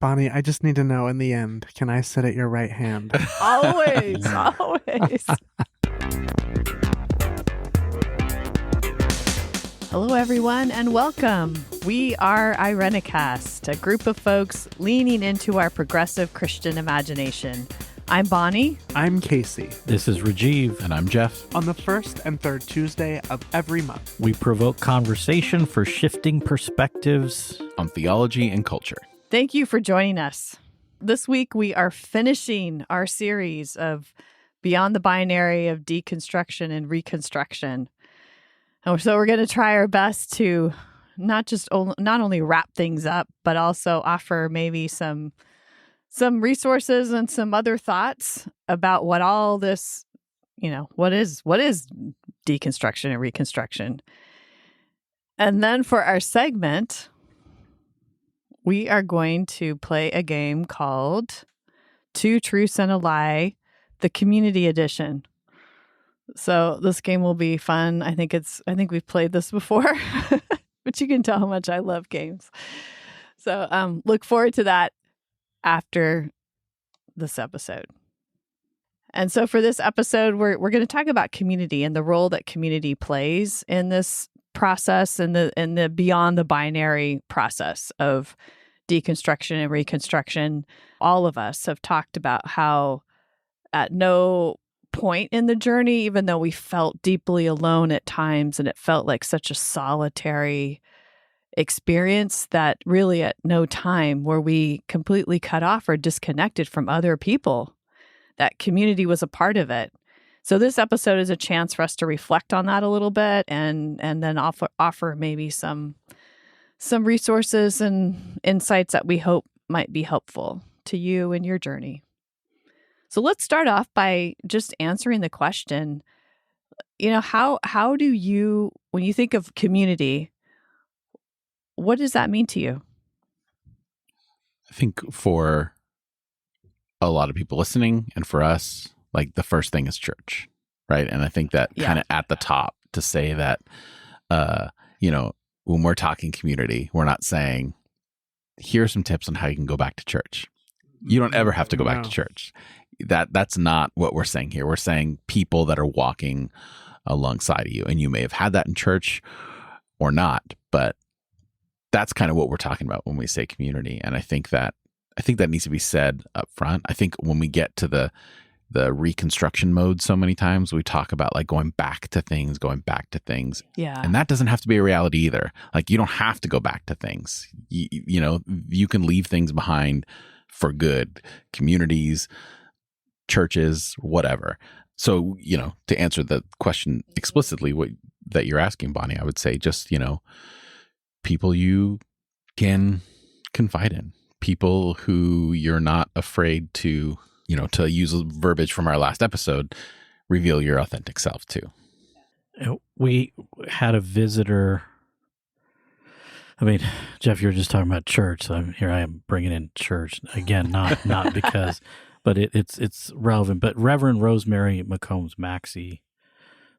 Bonnie, I just need to know in the end, can I sit at your right hand? Always, always. Hello, everyone, and welcome. We are Irenicast, a group of folks leaning into our progressive Christian imagination. I'm Bonnie. I'm Casey. This is Rajiv. And I'm Jeff. On the first and third Tuesday of every month, We provoke conversation for shifting perspectives On theology and culture. Thank you for joining us. This week, we are finishing our series of Beyond the Binary of Deconstruction and Reconstruction. And so we're going to try our best to not only wrap things up, but also offer maybe some resources and some other thoughts about what all this, what is deconstruction and reconstruction. And then for our segment, we are going to play a game called Two Truths and a Lie, the Community Edition. So this game will be fun. I think we've played this before, but you can tell how much I love games. So look forward to that after this episode. And so for this episode, we're going to talk about community and the role that community plays in this process and the beyond the binary process of deconstruction and reconstruction. All of us have talked about how at no point in the journey, even though we felt deeply alone at times and it felt like such a solitary experience, that really at no time were we completely cut off or disconnected from other people. That community was a part of it. So this episode is a chance for us to reflect on that a little bit and then offer maybe some resources and insights that we hope might be helpful to you in your journey. So let's start off by just answering the question, how do you, when you think of community, what does that mean to you? I think for a lot of people listening and for us, like the first thing is church, right? And I think that kind of at the top to say that, when we're talking community, we're not saying, here are some tips on how you can go back to church. You don't ever have to go back to church. That's not what we're saying here. We're saying people that are walking alongside of you. And you may have had that in church or not, but that's kind of what we're talking about when we say community. And I think that needs to be said up front. I think when we get to the reconstruction mode, so many times we talk about like going back to things. Yeah. And that doesn't have to be a reality either. Like you don't have to go back to things. You can leave things behind for good. Communities, churches, whatever. So, to answer the question explicitly, that you're asking, Bonnie, I would say just, people you can confide in, people who you're not afraid to, to use verbiage from our last episode, reveal your authentic self to. We had a visitor. I mean, Jeff, you were just talking about church. So here I am bringing in church again, not because, but it's relevant. But Reverend Rosemary McCombs Maxey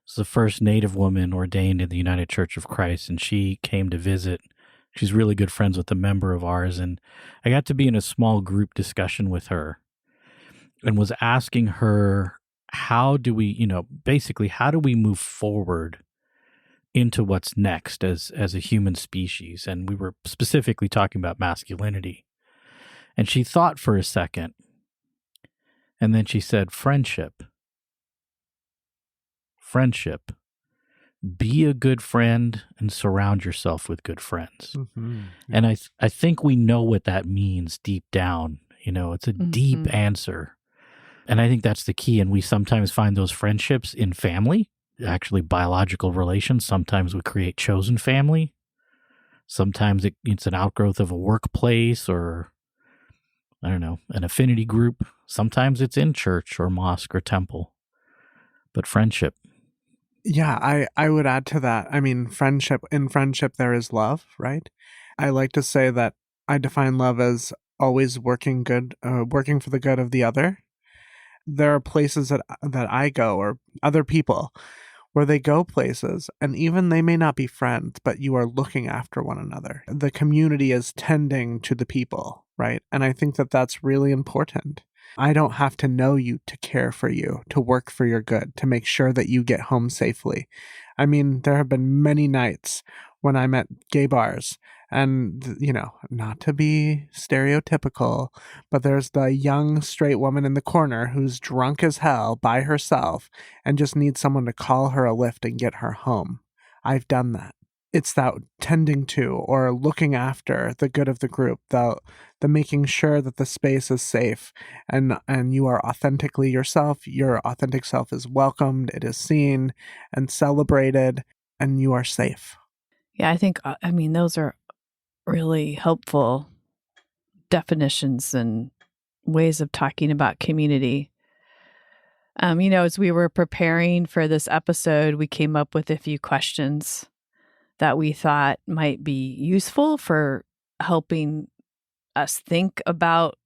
was the first Native woman ordained in the United Church of Christ, and she came to visit. She's really good friends with a member of ours, and I got to be in a small group discussion with her and was asking her, how do we, basically, how do we move forward into what's next as a human species? And we were specifically talking about masculinity. And she thought for a second, and then she said, friendship. Be a good friend and surround yourself with good friends. Mm-hmm. Yeah. And I think we know what that means deep down. It's a deep answer. And I think that's the key. And we sometimes find those friendships in family, actually biological relations. Sometimes we create chosen family. Sometimes it's an outgrowth of a workplace or, I don't know, an affinity group. Sometimes it's in church or mosque or temple. But friendship. Yeah, I would add to that. I mean, in friendship, there is love, right? I like to say that I define love as always working for the good of the other. There are places that I go, or other people, where they go places, and even they may not be friends, but you are looking after one another. The community is tending to the people, right? And I think that that's really important. I don't have to know you to care for you, to work for your good, to make sure that you get home safely. I mean, there have been many nights when I'm at gay bars and, not to be stereotypical, but there's the young straight woman in the corner who's drunk as hell by herself and just needs someone to call her a lift and get her home. I've done that. It's that tending to or looking after the good of the group, the making sure that the space is safe and you are authentically yourself. Your authentic self is welcomed, it is seen and celebrated, and you are safe. Yeah, I think, those are really helpful definitions and ways of talking about community. As we were preparing for this episode, we came up with a few questions that we thought might be useful for helping us think about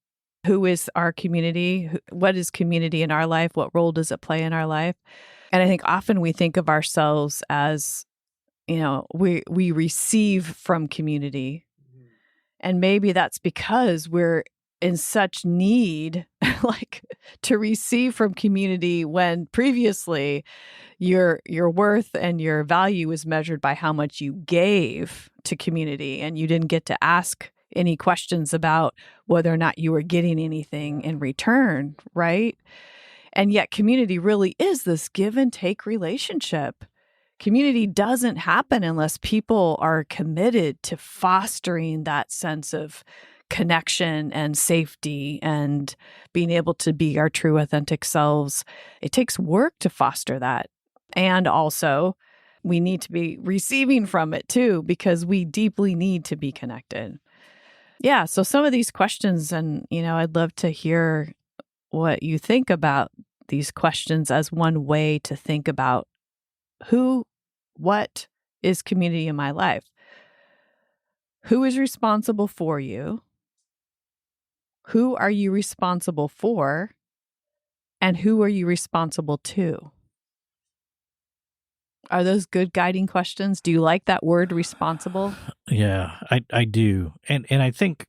who is our community, what is community in our life, what role does it play in our life. And I think often we think of ourselves as, we receive from community. And maybe that's because we're in such need to receive from community when previously your worth and your value is measured by how much you gave to community, and you didn't get to ask any questions about whether or not you were getting anything in return, right? And yet community really is this give and take relationship. Community doesn't happen unless people are committed to fostering that sense of connection and safety and being able to be our true authentic selves. It takes work to foster that. And also, we need to be receiving from it too, because we deeply need to be connected. Yeah, so some of these questions, and I'd love to hear what you think about these questions as one way to think about what is community in my life? Who is responsible for you? Who are you responsible for? And who are you responsible to? Are those good guiding questions? Do you like that word responsible? Yeah, I do. And I think,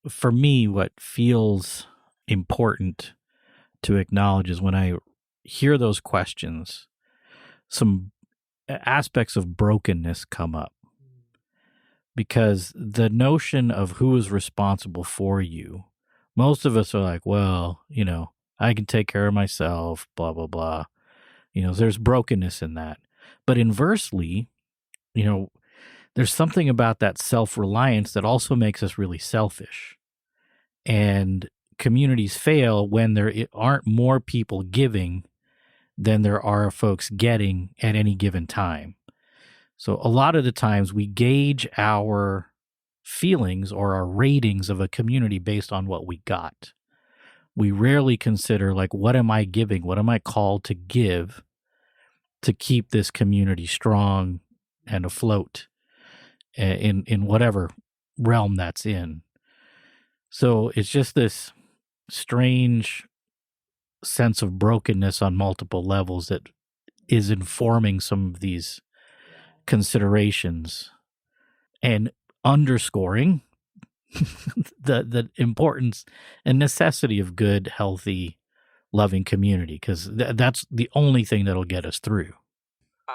for me, what feels important to acknowledge is when I hear those questions, some aspects of brokenness come up. Because the notion of who is responsible for you, most of us are like, well, I can take care of myself, blah, blah, blah. There's brokenness in that. But inversely, there's something about that self-reliance that also makes us really selfish. And communities fail when there aren't more people giving than there are folks getting at any given time. So a lot of the times we gauge our feelings or our ratings of a community based on what we got. We rarely consider, what am I giving? What am I called to give to keep this community strong and afloat in whatever realm that's in? So it's just this strange sense of brokenness on multiple levels that is informing some of these considerations and underscoring the importance and necessity of good, healthy, loving community, because that's the only thing that'll get us through.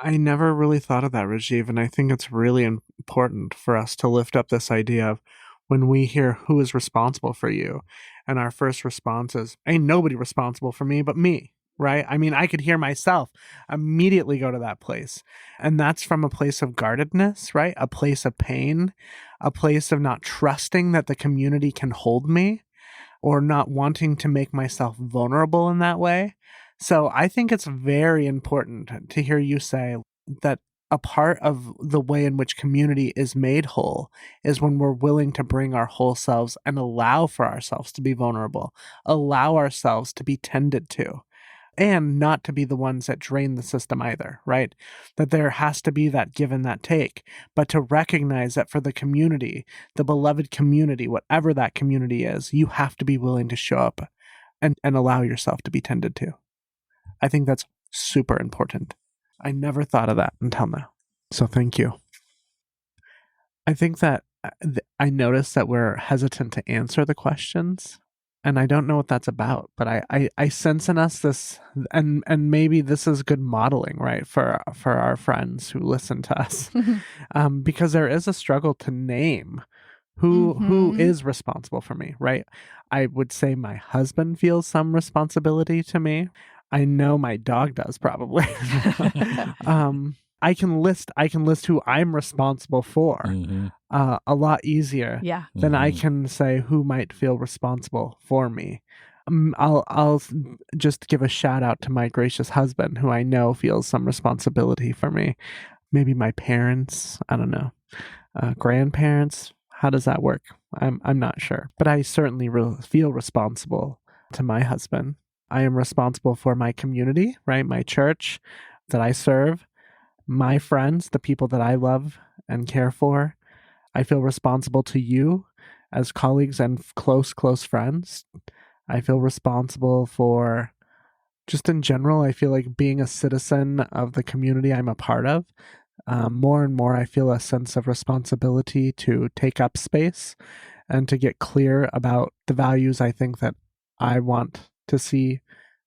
I never really thought of that, Rajiv, and I think it's really important for us to lift up this idea of when we hear who is responsible for you, and our first response is, ain't nobody responsible for me but me, right? I mean, I could hear myself immediately go to that place. And that's from a place of guardedness, right? A place of pain, a place of not trusting that the community can hold me, or not wanting to make myself vulnerable in that way. So I think it's very important to hear you say that a part of the way in which community is made whole is when we're willing to bring our whole selves and allow for ourselves to be vulnerable, allow ourselves to be tended to, and not to be the ones that drain the system either, right? That there has to be that give and that take, but to recognize that for the community, the beloved community, whatever that community is, you have to be willing to show up and allow yourself to be tended to. I think that's super important. I never thought of that until now. So thank you. I think that I notice that we're hesitant to answer the questions. And I don't know what that's about, but I sense in us this, and maybe this is good modeling, right, for our friends who listen to us, because there is a struggle to name who is responsible for me, right? I would say my husband feels some responsibility to me. I know my dog does probably. I can list who I'm responsible for a lot easier than I can say who might feel responsible for me. I'll just give a shout out to my gracious husband, who I know feels some responsibility for me. Maybe my parents, I don't know, grandparents. How does that work? I'm not sure, but I certainly feel responsible to my husband. I am responsible for my community, right? My church that I serve, my friends, the people that I love and care for. I feel responsible to you as colleagues and close friends. I feel responsible for, just in general, I feel like being a citizen of the community I'm a part of. More and more, I feel a sense of responsibility to take up space and to get clear about the values I think that I want to see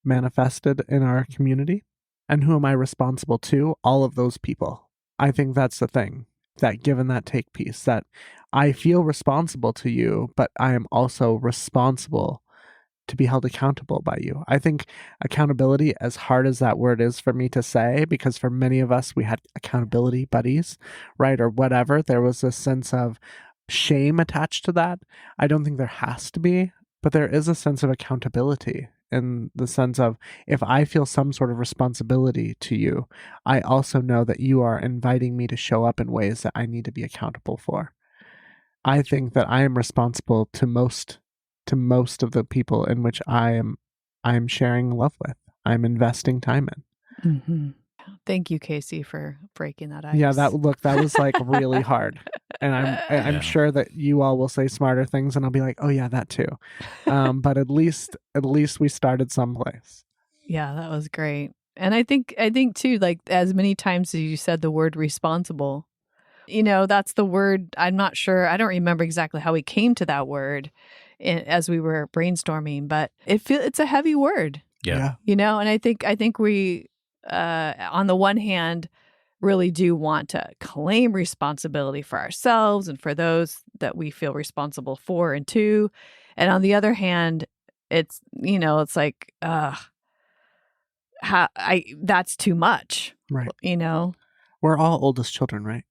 manifested in our community. And who am I responsible to? All of those people. I think that's the thing, that give and that take piece, that I feel responsible to you, but I am also responsible to be held accountable by you. I think accountability, as hard as that word is for me to say, because for many of us, we had accountability buddies, right? Or whatever. There was a sense of shame attached to that. I don't think there has to be, but there is a sense of accountability, in the sense of, if I feel some sort of responsibility to you, I also know that you are inviting me to show up in ways that I need to be accountable for. I think that I am responsible to most of the people in which I am sharing love with. I'm investing time in. Thank you, Casey, for breaking that ice. Yeah, that was like really hard. And I'm sure that you all will say smarter things, and I'll be like, oh yeah, that too. But at least we started someplace. Yeah, that was great. And I think too, like, as many times as you said the word responsible, that's the word. I'm not sure. I don't remember exactly how we came to that word as we were brainstorming, but it's a heavy word. Yeah. And I think we, on the one hand, really do want to claim responsibility for ourselves and for those that we feel responsible for and to. And on the other hand, it's, it's like, that's too much. Right. We're all oldest children, right?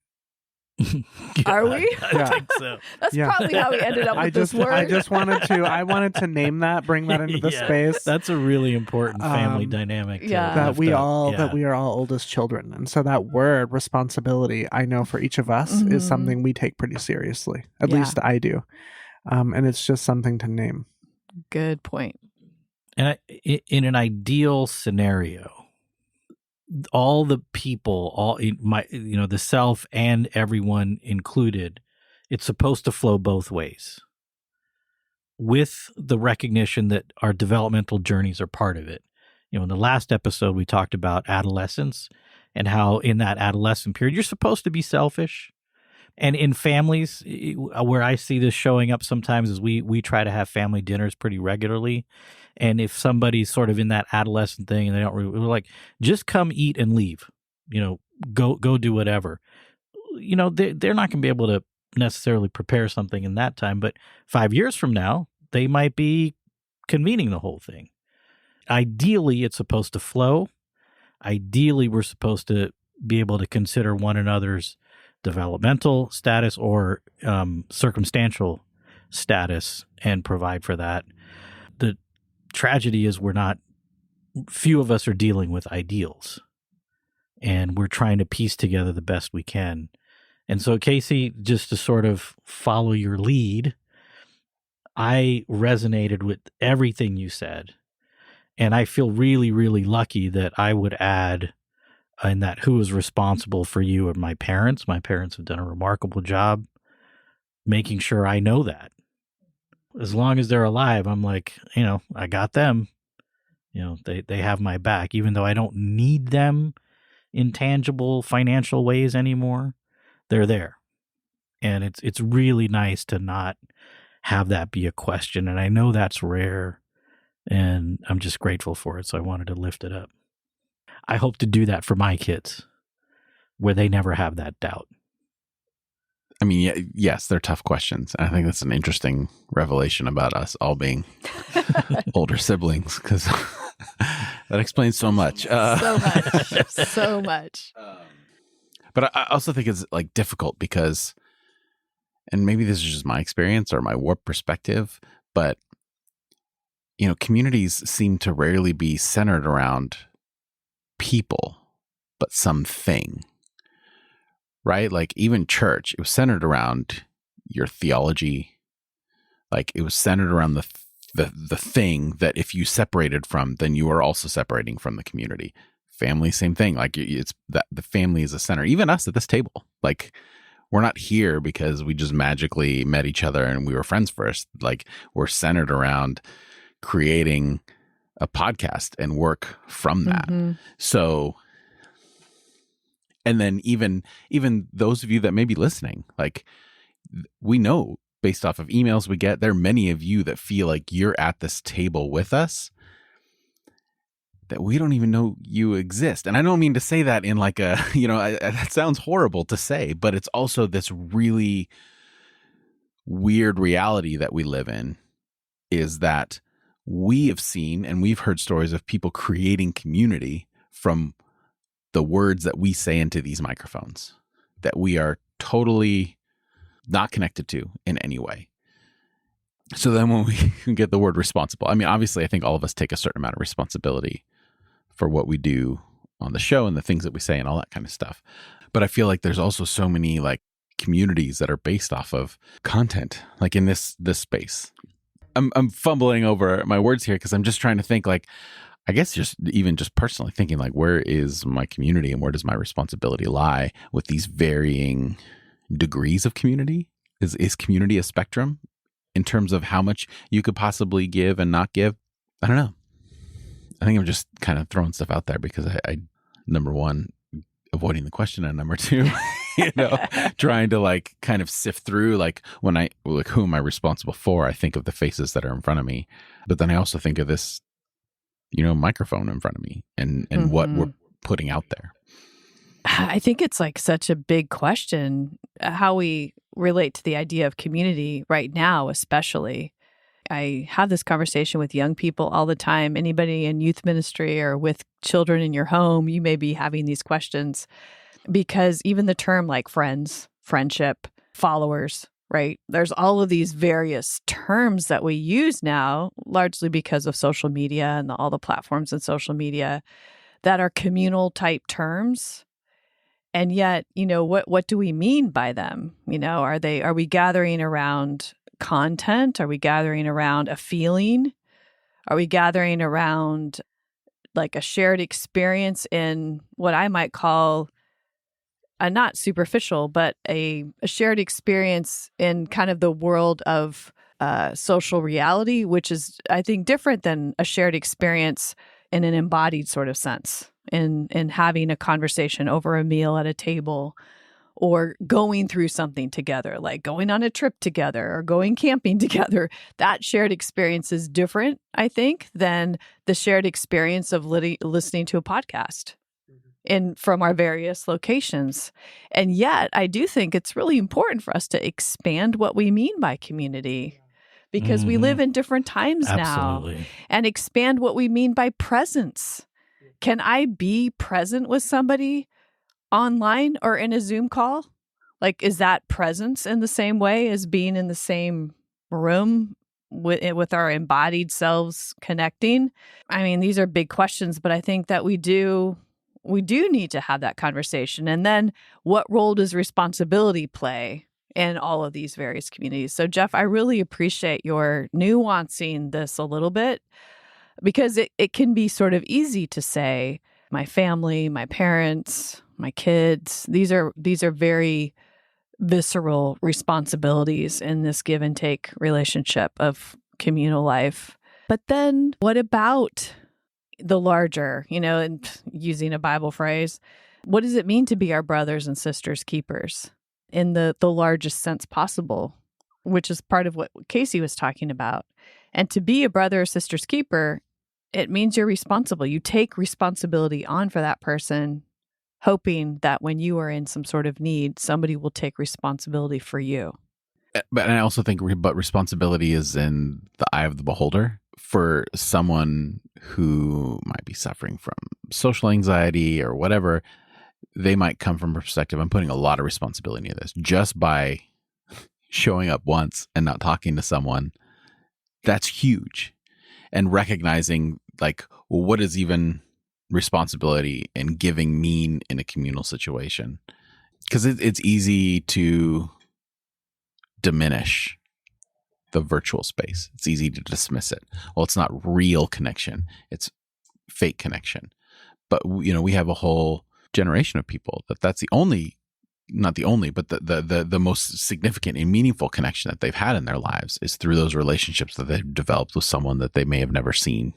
Are we? I think so. That's probably how we ended up with this word. I wanted to name that, bring that into the space. That's a really important family dynamic. That we are all oldest children. And so that word responsibility, I know for each of us, is something we take pretty seriously. At least I do. And it's just something to name. Good point. And in an ideal scenario, all the people, the self and everyone included, it's supposed to flow both ways, with the recognition that our developmental journeys are part of it. In the last episode, we talked about adolescence and how in that adolescent period, you're supposed to be selfish. And in families, where I see this showing up sometimes is we try to have family dinners pretty regularly. And if somebody's sort of in that adolescent thing and they don't we're like, just come eat and leave, go do whatever. They're not going to be able to necessarily prepare something in that time. But 5 years from now, they might be convening the whole thing. Ideally, it's supposed to flow. Ideally, we're supposed to be able to consider one another's developmental status or circumstantial status and provide for that. The tragedy is few of us are dealing with ideals, and we're trying to piece together the best we can. And so, Casey, just to sort of follow your lead, I resonated with everything you said, and I feel really, really lucky that I would add in that who is responsible for you are my parents. My parents have done a remarkable job making sure I know that. As long as they're alive, I'm like, I got them. They have my back, even though I don't need them in tangible financial ways anymore. They're there. And it's really nice to not have that be a question. And I know that's rare, and I'm just grateful for it. So I wanted to lift it up. I hope to do that for my kids, where they never have that doubt. I mean, yes, they're tough questions. I think that's an interesting revelation about us all being older siblings, because that explains so much. So much. But I also think it's like difficult because, and maybe this is just my experience or my warped perspective, but communities seem to rarely be centered around people, but something. Right? Like even church, it was centered around your theology. Like it was centered around the thing that if you separated from, then you are also separating from the community. Family, same thing. Like it's that the family is a center. Even us at this table, like we're not here because we just magically met each other and we were friends first. Like we're centered around creating a podcast and work from that. Mm-hmm. So, and then even those of you that may be listening, like we know based off of emails we get, there are many of you that feel like you're at this table with us that we don't even know you exist. And I don't mean to say that in like a, that sounds horrible to say, but it's also this really weird reality that we live in, is that we have seen and we've heard stories of people creating community from the words that we say into these microphones that we are totally not connected to in any way. So then when we get the word responsible, I mean, obviously I think all of us take a certain amount of responsibility for what we do on the show and the things that we say and all that kind of stuff. But I feel like there's also so many like communities that are based off of content, like in this space. I'm fumbling over my words here because I'm just trying to think like, I guess just personally thinking like, where is my community and where does my responsibility lie with these varying degrees of community? Is community a spectrum in terms of how much you could possibly give and not give? I don't know. I think I'm just kind of throwing stuff out there because I number one, avoiding the question, and number two, trying to like kind of sift through like who am I responsible for? I think of the faces that are in front of me, but then I also think of this microphone in front of me and Mm-hmm. what we're putting out there. I think it's like such a big question, how we relate to the idea of community right now, especially. I have this conversation with young people all the time. Anybody in youth ministry or with children in your home, you may be having these questions because even the term like friends, friendship, followers, right? There's all of these various terms that we use now, largely because of social media and all the platforms in social media that are communal type terms. And yet, what do we mean by them? Are we gathering around content? Are we gathering around a feeling? Are we gathering around like a shared experience in what I might call a not superficial, but a shared experience in kind of the world of social reality, which is, I think, different than a shared experience in an embodied sort of sense, in having a conversation over a meal at a table or going through something together, like going on a trip together or going camping together. That shared experience is different, I think, than the shared experience of listening to a podcast from our various locations. And yet, I do think it's really important for us to expand what we mean by community, because we live in different times Absolutely. now, and expand what we mean by presence. Can I be present with somebody online or in a Zoom call? Like, is that presence in the same way as being in the same room with our embodied selves connecting? I mean, these are big questions, but I think that we do need to have that conversation. And then what role does responsibility play in all of these various communities? So Jeff, I really appreciate your nuancing this a little bit, because it can be sort of easy to say, my family, my parents, my kids, these are very visceral responsibilities in this give and take relationship of communal life. But then what about the larger, and using a Bible phrase, what does it mean to be our brothers and sisters keepers? in the largest sense possible, which is part of what Casey was talking about. And to be a brother or sister's keeper, it means you're responsible. You take responsibility on for that person, hoping that when you are in some sort of need, somebody will take responsibility for you. But I also think responsibility is in the eye of the beholder. For someone who might be suffering from social anxiety or whatever, they might come from a perspective, I'm putting a lot of responsibility into this. Just by showing up once and not talking to someone, that's huge. And recognizing, like, well, what does even responsibility and giving mean in a communal situation? Because it's easy to diminish the virtual space. It's easy to dismiss it. Well, it's not real connection. It's fake connection. But, you know, we have a whole generation of people that's the only, not the only, but the most significant and meaningful connection that they've had in their lives is through those relationships that they've developed with someone that they may have never seen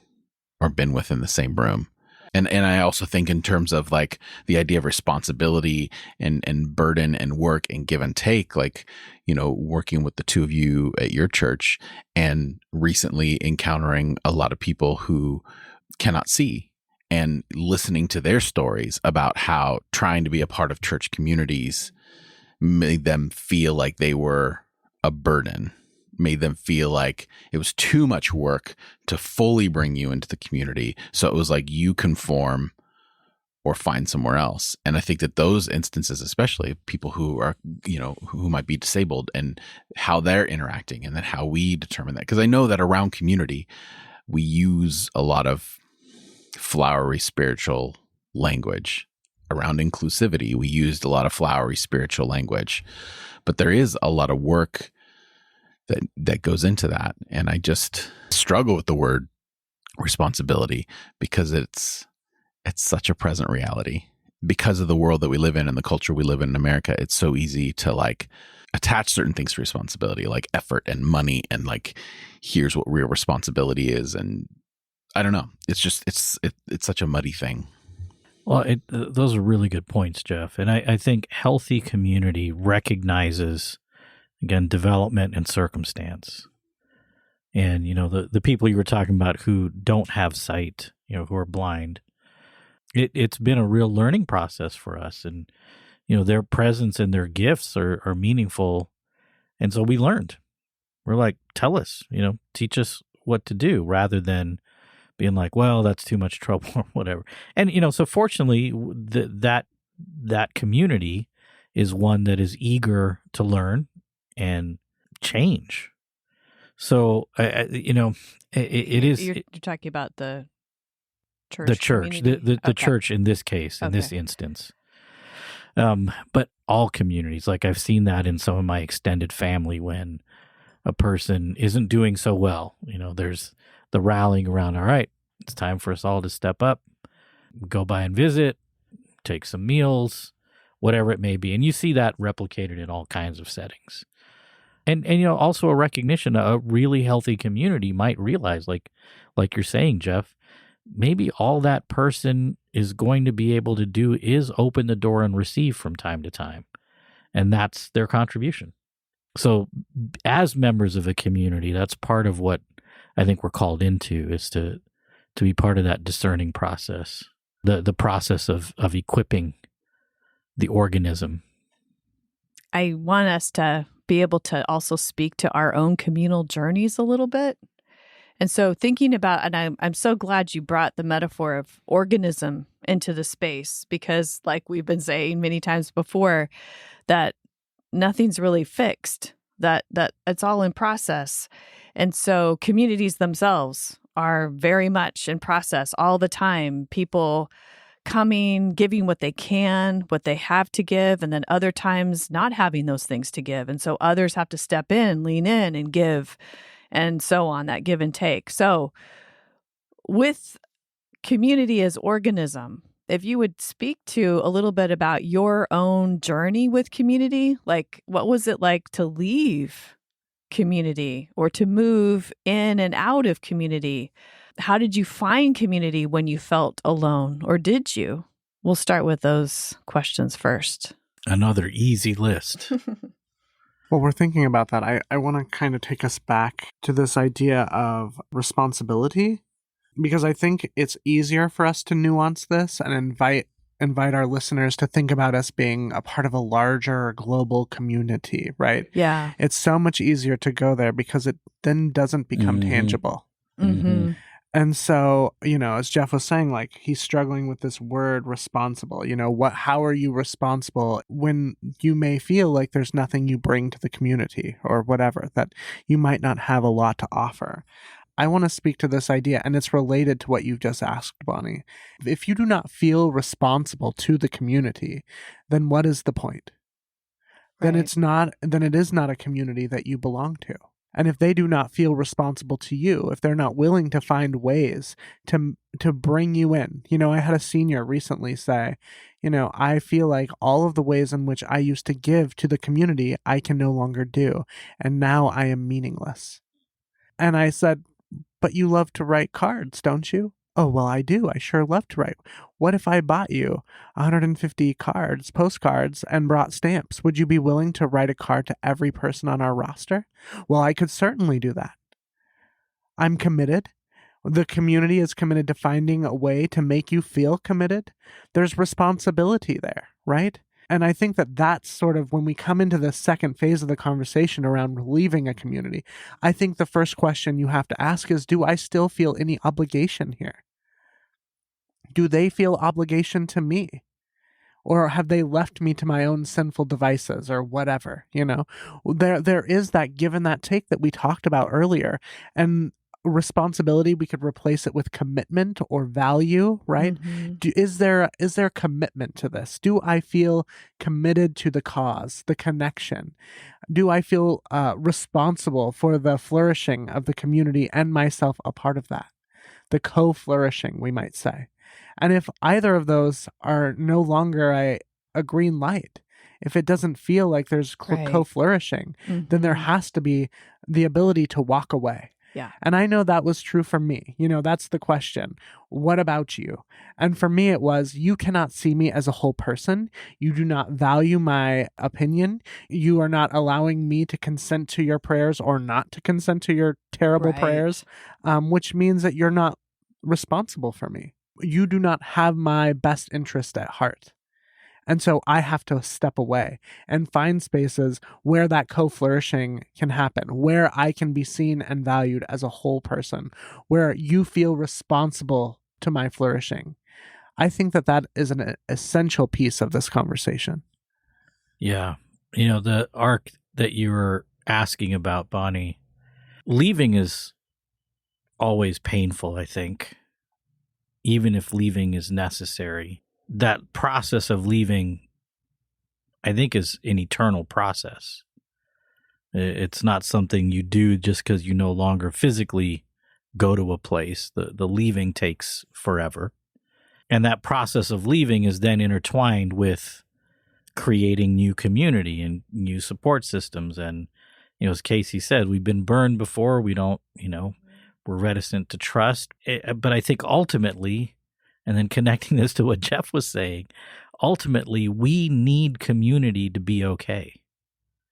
or been with in the same room. And I also think in terms of like the idea of responsibility and burden and work and give and take, like, you know, working with the two of you at your church and recently encountering a lot of people who cannot see and listening to their stories about how trying to be a part of church communities made them feel like they were a burden, made them feel like it was too much work to fully bring you into the community. So it was like you conform or find somewhere else. And I think that those instances, especially people who are, you know, who might be disabled and how they're interacting and then how we determine that. Because I know that around community, we use a lot of flowery spiritual language. Around inclusivity, we used a lot of flowery spiritual language. But there is a lot of work that goes into that. And I just struggle with the word responsibility because it's such a present reality. Because of the world that we live in and the culture we live in America, it's so easy to like attach certain things to responsibility, like effort and money, and like, here's what real responsibility is. And I don't know. It's just, it's such a muddy thing. Well, those are really good points, Jeff. And I think healthy community recognizes, again, development and circumstance. And, you know, the people you were talking about who don't have sight, you know, who are blind, it's been a real learning process for us. And, you know, their presence and their gifts are meaningful. And so we learned. We're like, tell us, you know, teach us what to do, rather than being like, well, that's too much trouble or whatever. And, you know, so fortunately that community is one that is eager to learn and change. So, you know, it is. You're talking about the church. The church, the Okay. church in this case, in this Okay. instance. But all communities, like I've seen that in some of my extended family when a person isn't doing so well. You know, there's the rallying around, all right, it's time for us all to step up, go by and visit, take some meals, whatever it may be. And you see that replicated in all kinds of settings. And you know, also a recognition, a really healthy community might realize, like you're saying, Jeff, maybe all that person is going to be able to do is open the door and receive from time to time. And that's their contribution. So as members of a community, that's part of what I think we're called into, is to be part of that discerning process, the process of equipping the organism. I want us to be able to also speak to our own communal journeys a little bit. And so thinking about, and I'm so glad you brought the metaphor of organism into the space, because like we've been saying many times before, that nothing's really fixed, that it's all in process. And so communities themselves are very much in process all the time. People coming, giving what they can, what they have to give, and then other times not having those things to give. And so others have to step in, lean in and give, and so on, that give and take. So with community as organism, if you would speak to a little bit about your own journey with community, like what was it like to leave community or to move in and out of community? How did you find community when you felt alone, or did you? We'll start with those questions first. Another easy list. Well, we're thinking about that. I want to kind of take us back to this idea of responsibility, because I think it's easier for us to nuance this and invite our listeners to think about us being a part of a larger global community, right? Yeah. It's so much easier to go there because it then doesn't become tangible. Mm-hmm. And so, as Jeff was saying, like, he's struggling with this word responsible. How are you responsible when you may feel like there's nothing you bring to the community or whatever, that you might not have a lot to offer? I want to speak to this idea, and it's related to what you've just asked, Bonnie. If you do not feel responsible to the community, then what is the point? Then it is not a community that you belong to. And if they do not feel responsible to you, if they're not willing to find ways to bring you in. I had a senior recently say, I feel like all of the ways in which I used to give to the community, I can no longer do. And now I am meaningless. And I said, but you love to write cards, don't you? Oh, well, I do. I sure love to write. What if I bought you 150 postcards, and brought stamps? Would you be willing to write a card to every person on our roster? Well, I could certainly do that. I'm committed. The community is committed to finding a way to make you feel committed. There's responsibility there, right? And I think that that's sort of when we come into the second phase of the conversation around leaving a community. I think the first question you have to ask is, do I still feel any obligation here? Do they feel obligation to me? Or have they left me to my own sinful devices or whatever? There is that give and that take that we talked about earlier. And responsibility, we could replace it with commitment or value, right? Mm-hmm. Is there commitment to this? Do I feel committed to the cause, the connection? Do I feel responsible for the flourishing of the community and myself a part of that? The co-flourishing, we might say. And if either of those are no longer a green light, if it doesn't feel like there's co-flourishing, then there has to be the ability to walk away. Yeah. And I know that was true for me. That's the question. What about you? And for me, it was, you cannot see me as a whole person. You do not value my opinion. You are not allowing me to consent to your prayers or not to consent to your terrible prayers, which means that you're not responsible for me. You do not have my best interest at heart. And so I have to step away and find spaces where that co-flourishing can happen, where I can be seen and valued as a whole person, where you feel responsible to my flourishing. I think that is an essential piece of this conversation. Yeah. The arc that you were asking about, Bonnie, leaving is always painful, I think, even if leaving is necessary. That process of leaving, I think, is an eternal process. It's not something you do just because you no longer physically go to a place. The leaving takes forever. And that process of leaving is then intertwined with creating new community and new support systems. And, as Casey said, we've been burned before. We don't, we're reticent to trust. But I think ultimately, and then connecting this to what Jeff was saying, ultimately, we need community to be okay.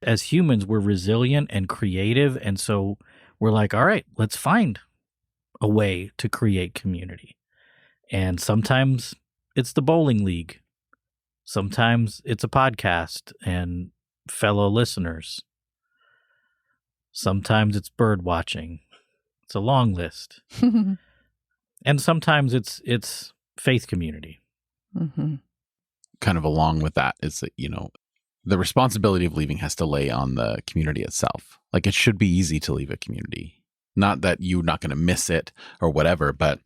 As humans, we're resilient and creative. And so we're like, all right, let's find a way to create community. And sometimes it's the bowling league. Sometimes it's a podcast and fellow listeners. Sometimes it's bird watching. It's a long list. And sometimes it's faith community. Mm-hmm. Kind of along with that is that, the responsibility of leaving has to lay on the community itself. Like, it should be easy to leave a community. Not that you're not going to miss it or whatever, but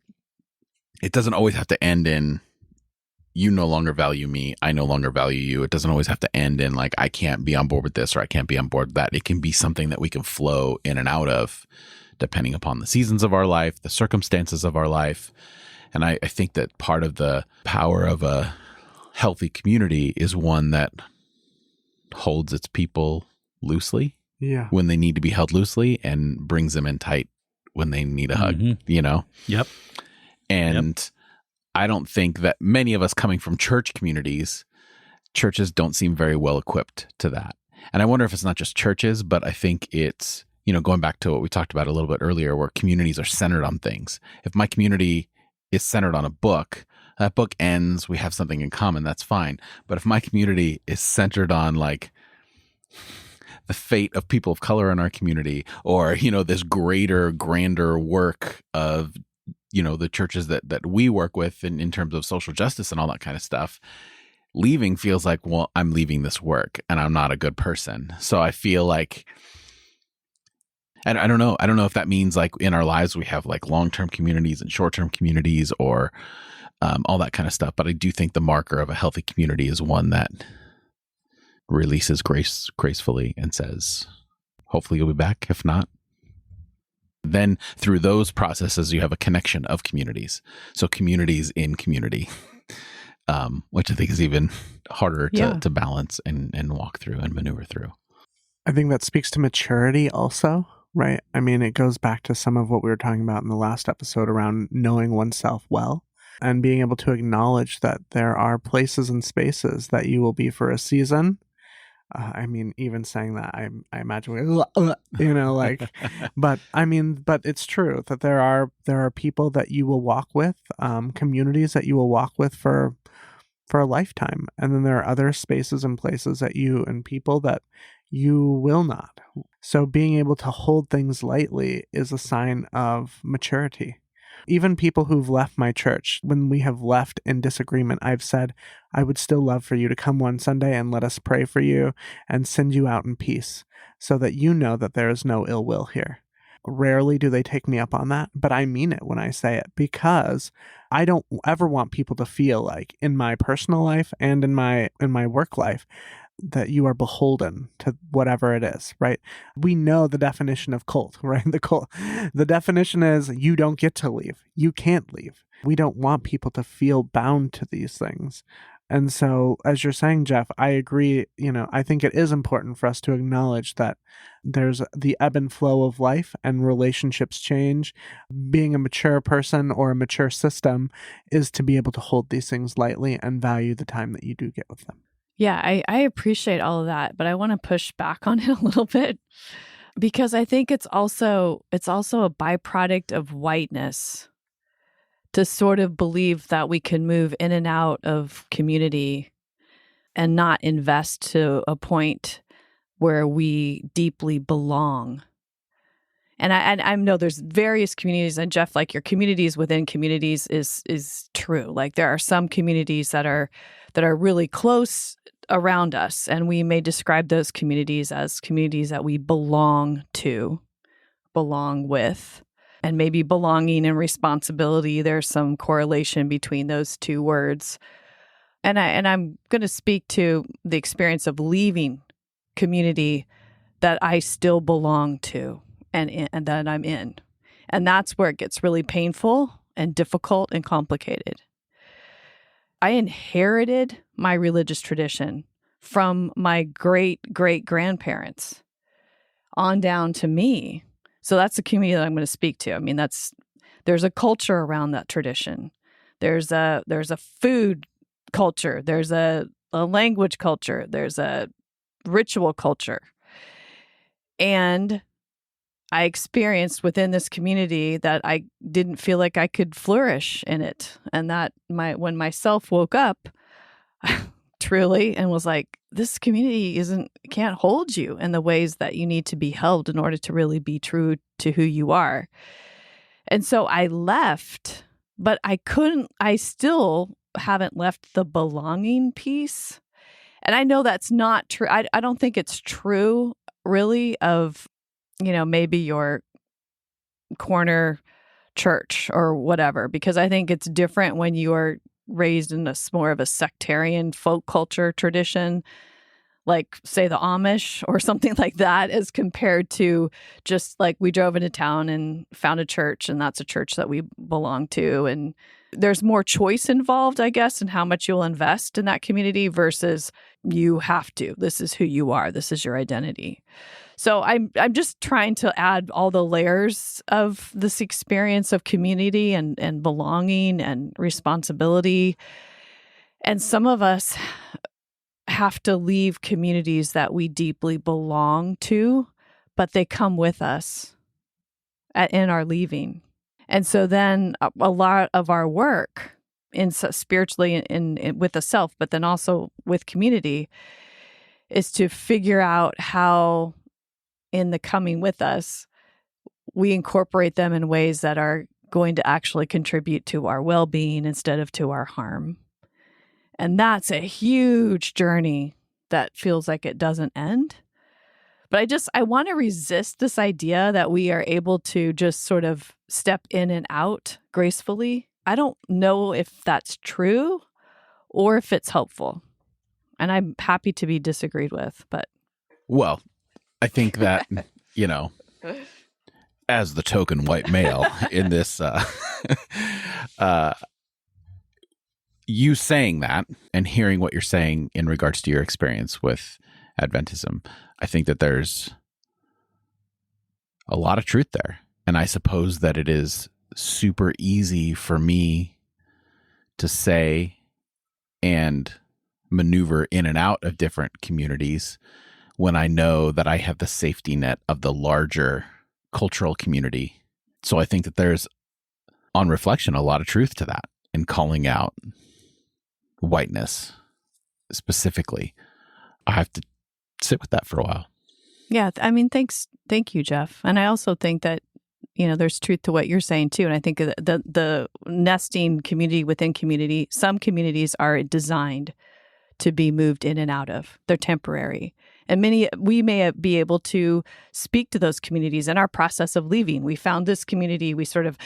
it doesn't always have to end in, you no longer value me, I no longer value you. It doesn't always have to end in like, I can't be on board with this or I can't be on board with that. It can be something that we can flow in and out of depending upon the seasons of our life, the circumstances of our life. And I think that part of the power of a healthy community is one that holds its people loosely when they need to be held loosely and brings them in tight when they need a hug, Yep. And I don't think that many of us coming from church communities churches don't seem very well equipped to that. And I wonder if it's not just churches, but I think it's, going back to what we talked about a little bit earlier, where communities are centered on things. If my community is centered on a book, that book ends, we have something in common, that's fine. But if my community is centered on like the fate of people of color in our community, or, this greater, grander work of, the churches that we work with in terms of social justice and all that kind of stuff, leaving feels like, well, I'm leaving this work and I'm not a good person. So I feel like, and I don't know if that means like in our lives we have like long-term communities and short-term communities, or all that kind of stuff. But I do think the marker of a healthy community is one that releases grace gracefully and says, hopefully you'll be back. If not, then through those processes, you have a connection of communities. So communities in community, which I think is even harder to balance and walk through and maneuver through. I think that speaks to maturity also, right? I mean, it goes back to some of what we were talking about in the last episode around knowing oneself well and being able to acknowledge that there are places and spaces that you will be for a season. I mean, even saying that, I imagine, but it's true that there are people that you will walk with, communities that you will walk with for a lifetime. And then there are other spaces and places that and people that you will not. So being able to hold things lightly is a sign of maturity. Even people who've left my church, when we have left in disagreement, I've said, I would still love for you to come one Sunday and let us pray for you and send you out in peace so that you know that there is no ill will here. Rarely do they take me up on that, but I mean it when I say it, because I don't ever want people to feel like in my personal life and in my work life that you are beholden to whatever it is, right? We know the definition of cult, right? The definition is you don't get to leave. You can't leave. We don't want people to feel bound to these things. And so, as you're saying, Jeff, I agree. I think it is important for us to acknowledge that there's the ebb and flow of life and relationships change. Being a mature person or a mature system is to be able to hold these things lightly and value the time that you do get with them. Yeah, I appreciate all of that, but I want to push back on it a little bit because I think it's also a byproduct of whiteness to sort of believe that we can move in and out of community and not invest to a point where we deeply belong. And I know there's various communities, and Jeff, like your communities within communities is true. Like there are some communities that are really close around us, and we may describe those communities as communities that we belong to, belong with, and maybe belonging and responsibility. There's some correlation between those two words. And I'm going to speak to the experience of leaving community that I still belong to and that I'm in. And that's where it gets really painful and difficult and complicated. I inherited my religious tradition from my great-great-grandparents on down to me. So that's the community that I'm going to speak to. I mean, there's a culture around that tradition. There's a food culture. There's a language culture. There's a ritual culture. And I experienced within this community that I didn't feel like I could flourish in it. And that when myself woke up truly and was like, this community can't hold you in the ways that you need to be held in order to really be true to who you are. And so I left, but I still haven't left the belonging piece. And I know that's not true. I don't think it's true really of, maybe your corner church or whatever, because I think it's different when you are raised in more of a sectarian folk culture tradition, like say the Amish or something like that, as compared to just like we drove into town and found a church and that's a church that we belong to. And there's more choice involved, I guess, in how much you'll invest in that community versus you have to. This is who you are. This is your identity. So I'm just trying to add all the layers of this experience of community and belonging and responsibility. And some of us have to leave communities that we deeply belong to, but they come with us in our leaving. And so then a lot of our work spiritually in with the self, but then also with community, is to figure out how in the coming with us, we incorporate them in ways that are going to actually contribute to our well-being instead of to our harm. And that's a huge journey that feels like it doesn't end. But I want to resist this idea that we are able to just sort of step in and out gracefully. I don't know if that's true or if it's helpful. And I'm happy to be disagreed with, but. Well, I think that, you know, as the token white male in this, you saying that and hearing what you're saying in regards to your experience with Adventism, I think that there's a lot of truth there. And I suppose that it is super easy for me to say and maneuver in and out of different communities when I know that I have the safety net of the larger cultural community. So I think that there's, on reflection, a lot of truth to that in calling out whiteness specifically. I have to sit with that for a while. Yeah, I mean, thank you, Jeff. And I also think that, you know, there's truth to what you're saying too. And I think the nesting community within community, some communities are designed to be moved in and out of. They're temporary. And we may be able to speak to those communities in our process of leaving. We found this community, we sort of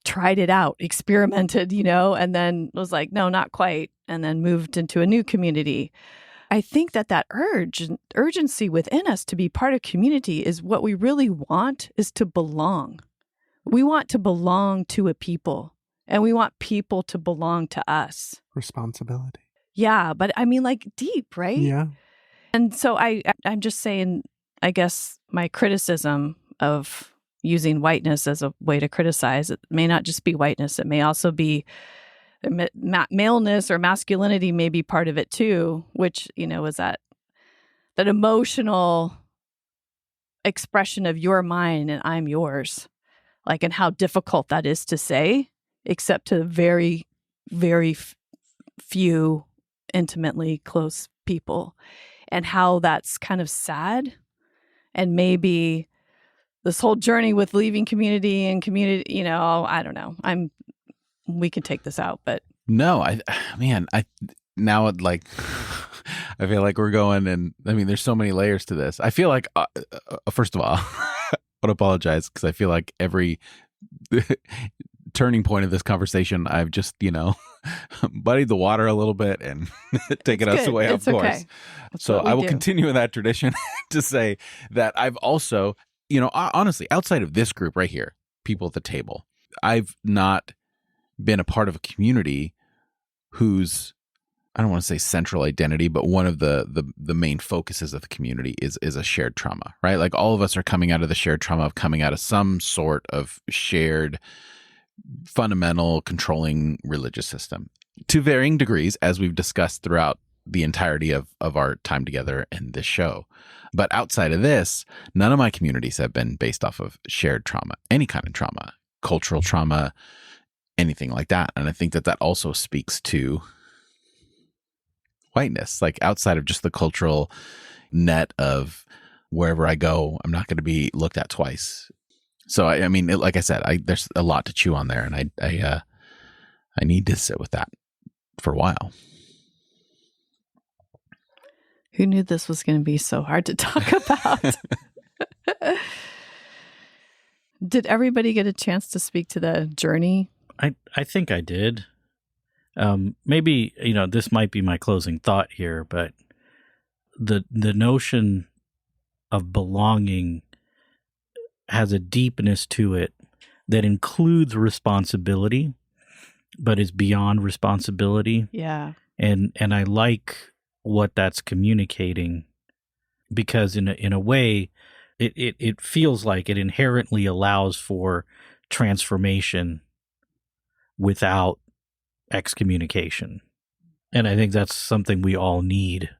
tried it out, experimented, you know, and then was like, no, not quite. And then moved into a new community. I think that urgency within us to be part of community is what we really want, is to belong. We want to belong to a people, and we want people to belong to us. Responsibility. Yeah, but I mean, like, deep, right? Yeah. And so I'm just saying, I guess my criticism of using whiteness as a way to criticize, it may not just be whiteness. It may also be maleness or masculinity may be part of it too, which, you know, is that emotional expression of you're mine and I'm yours. Like, and how difficult that is to say, except to very, very few intimately close people, and how that's kind of sad. And maybe this whole journey with leaving community and community, you know, I don't know. We can take this out, but no, I feel like we're going, and I mean, there's so many layers to this. I feel like, first of all, I want to apologize because I feel like every turning point of this conversation, I've just, you know, muddied the water a little bit and taken us away, of course. Okay. So I will continue in that tradition to say that I've also, you know, honestly, outside of this group right here, people at the table, I've not been a part of a community whose, I don't want to say central identity, but one of the main focuses of the community is a shared trauma, right? Like, all of us are coming out of the shared trauma of coming out of some sort of shared fundamental controlling religious system to varying degrees, as we've discussed throughout the entirety of our time together in this show. But outside of this, none of my communities have been based off of shared trauma, any kind of trauma, cultural trauma, anything like that. And I think that also speaks to whiteness, like, outside of just the cultural net of wherever I go, I'm not going to be looked at twice. So, I mean, like I said, there's a lot to chew on there, and I need to sit with that for a while. Who knew this was going to be so hard to talk about? Did everybody get a chance to speak to the journey? I think I did. Maybe, you know, this might be my closing thought here, but the notion of belonging has a deepness to it that includes responsibility, but is beyond responsibility. Yeah. And I like what that's communicating, because in a way it feels like it inherently allows for transformation without excommunication. And I think that's something we all need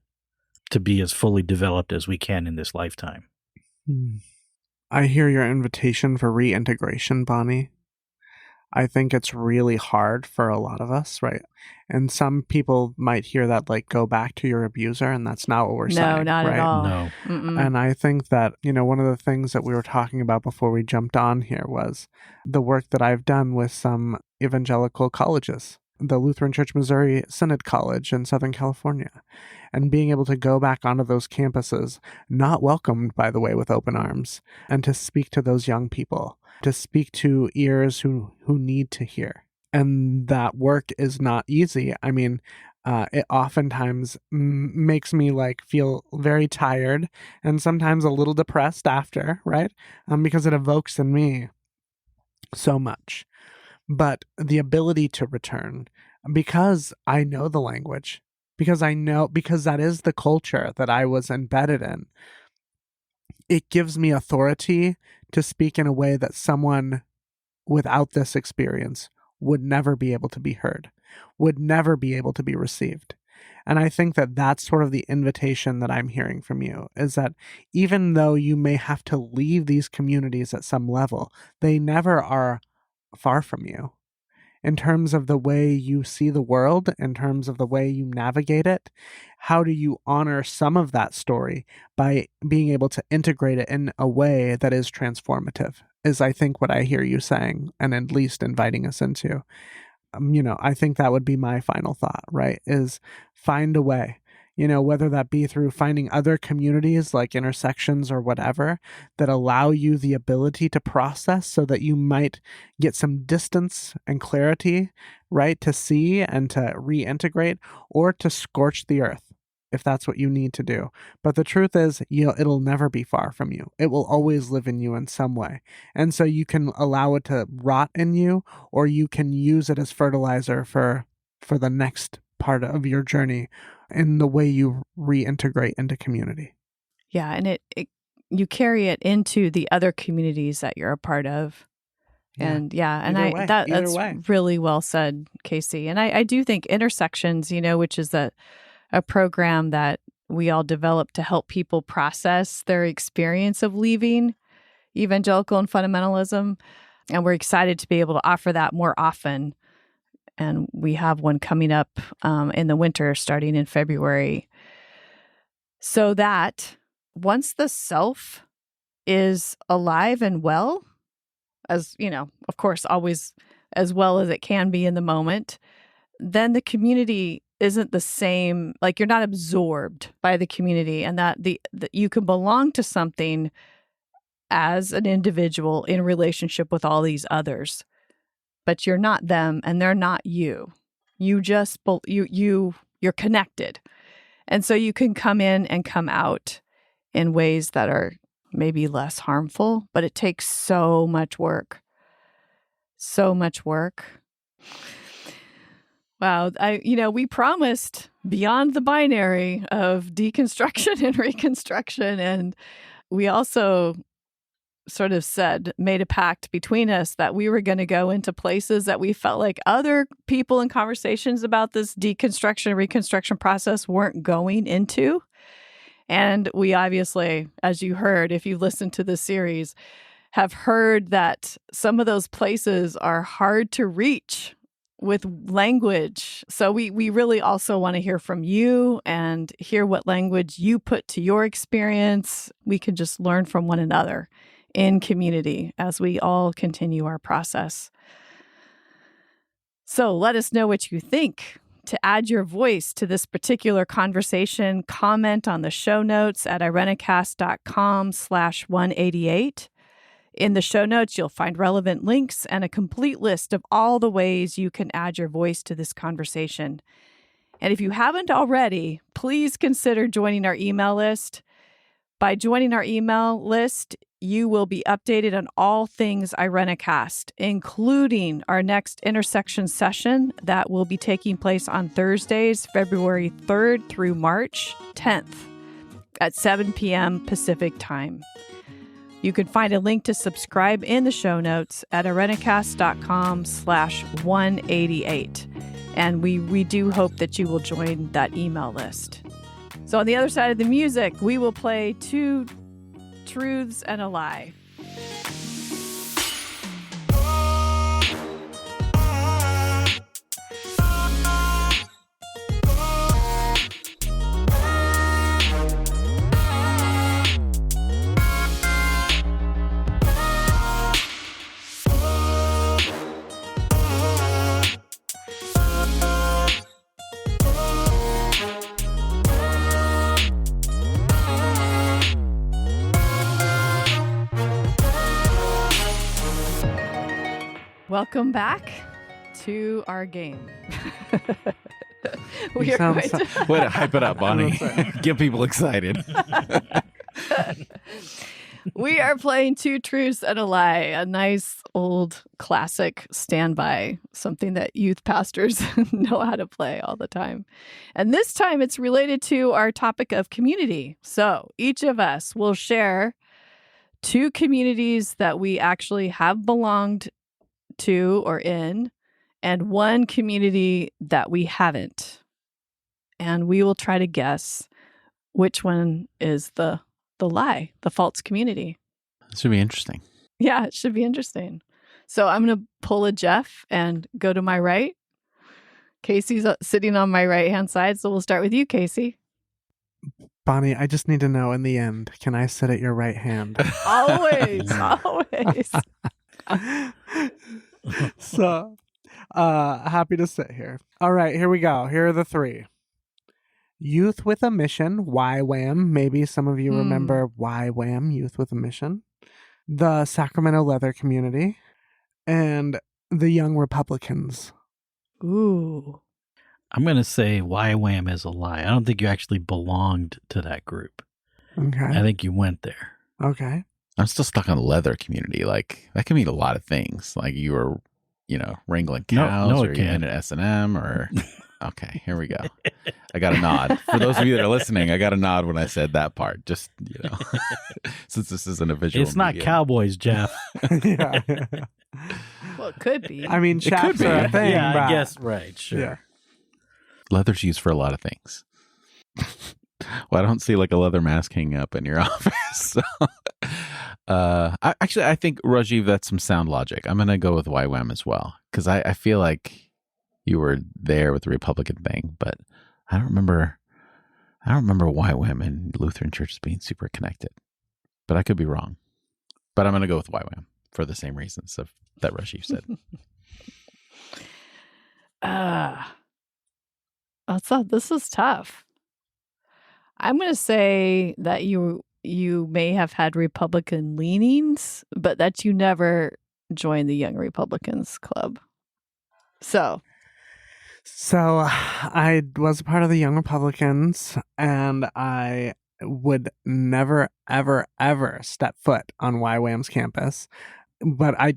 to be as fully developed as we can in this lifetime. I hear your invitation for reintegration, Bonnie. I think it's really hard for a lot of us, right? And some people might hear that like, go back to your abuser, and that's not what we're saying. No, not right? at all. No. Mm-mm. And I think that, one of the things that we were talking about before we jumped on here was the work that I've done with some evangelical colleges, the Lutheran Church Missouri Synod College in Southern California, and being able to go back onto those campuses, not welcomed, by the way, with open arms, and to speak to those young people, to speak to ears who need to hear. And that work is not easy. I mean, it oftentimes makes me like feel very tired and sometimes a little depressed after, right? Because it evokes in me so much. But the ability to return, because I know the language, because that is the culture that I was embedded in, it gives me authority to speak in a way that someone without this experience would never be able to be heard, would never be able to be received. And I think that that's sort of the invitation that I'm hearing from you, is that even though you may have to leave these communities at some level, they never are far from you. In terms of the way you see the world, in terms of the way you navigate it, how do you honor some of that story by being able to integrate it in a way that is transformative, is I think what I hear you saying, and at least inviting us into. I think that would be my final thought, right? Is find a way, whether that be through finding other communities like intersections or whatever that allow you the ability to process so that you might get some distance and clarity, right? To see and to reintegrate, or to scorch the earth if that's what you need to do. But the truth is, it'll never be far from you. It will always live in you in some way. And so you can allow it to rot in you, or you can use it as fertilizer for the next part of your journey in the way you reintegrate into community. Yeah, and you carry it into the other communities that you're a part of. And that's really well said, Casey. And I do think Intersections, which is a program that we all developed to help people process their experience of leaving evangelical and fundamentalism. And we're excited to be able to offer that more often. And we have one coming up in the winter, starting in February. So that once the self is alive and well, as, of course, always as well as it can be in the moment, then the community isn't the same. Like, you're not absorbed by the community, and that you can belong to something as an individual in relationship with all these others. But you're not them, and they're not you. You just you're connected, and so you can come in and come out in ways that are maybe less harmful. But it takes so much work. So much work. Wow, we promised beyond the binary of deconstruction and reconstruction, and we also sort of made a pact between us that we were going to go into places that we felt like other people in conversations about this deconstruction, reconstruction process weren't going into. And we obviously, as you heard, if you listened to this series, have heard that some of those places are hard to reach with language. So we really also want to hear from you and hear what language you put to your experience. We can just learn from one another in community as we all continue our process. So let us know what you think. To add your voice to this particular conversation, comment on the show notes at irenicast.com/188. In the show notes, you'll find relevant links and a complete list of all the ways you can add your voice to this conversation. And if you haven't already, please consider joining our email list. By joining our email list, you will be updated on all things Irenicast, including our next intersection session that will be taking place on Thursdays, February 3rd through March 10th at 7 p.m. Pacific time. You can find a link to subscribe in the show notes at irenicast.com/188. And we do hope that you will join that email list. So on the other side of the music, we will play 2 truths and a lie. Welcome back to our game. We are going to... Way to hype it up, Bonnie. Get people excited. We are playing 2 truths and a lie, a nice old classic standby, something that youth pastors know how to play all the time. And this time it's related to our topic of community. So each of us will share 2 communities that we actually have belonged to or in, and 1 community that we haven't. And we will try to guess which one is the lie, the false community. This should be interesting. Yeah, it should be interesting. So I'm going to pull a Jeff and go to my right. Casey's sitting on my right-hand side, so we'll start with you, Casey. Bonnie, I just need to know in the end, can I sit at your right hand? Always, always. So, happy to sit here. All right, here we go. Here are the 3. Youth with a Mission, YWAM. Maybe some of you remember YWAM, Youth with a Mission. The Sacramento Leather Community. And the Young Republicans. Ooh. I'm going to say YWAM is a lie. I don't think you actually belonged to that group. Okay. I think you went there. Okay. I'm still stuck on the leather community. Like, that can mean a lot of things. Like, you were, wrangling cows, no, or you in at S&M, or... Okay, here we go. I got a nod. For those of you that are listening, I got a nod when I said that part. Just, since this isn't a visual It's not medium. Cowboys, Jeff. Yeah. Well, it could be. I mean, It could chaps be. are a thing. Yeah, but... I guess, right, sure. Yeah. Leather's used for a lot of things. Well, I don't see like a leather mask hanging up in your office. So, I think, Rajiv, that's some sound logic. I'm going to go with YWAM as well. Because I feel like you were there with the Republican thing, but I don't remember YWAM and Lutheran churches being super connected. But I could be wrong. But I'm going to go with YWAM for the same reasons that Rajiv said. This is tough. I'm going to say that you may have had Republican leanings, but that you never joined the Young Republicans Club. So I was a part of the Young Republicans, and I would never, ever, ever step foot on YWAM's campus. But I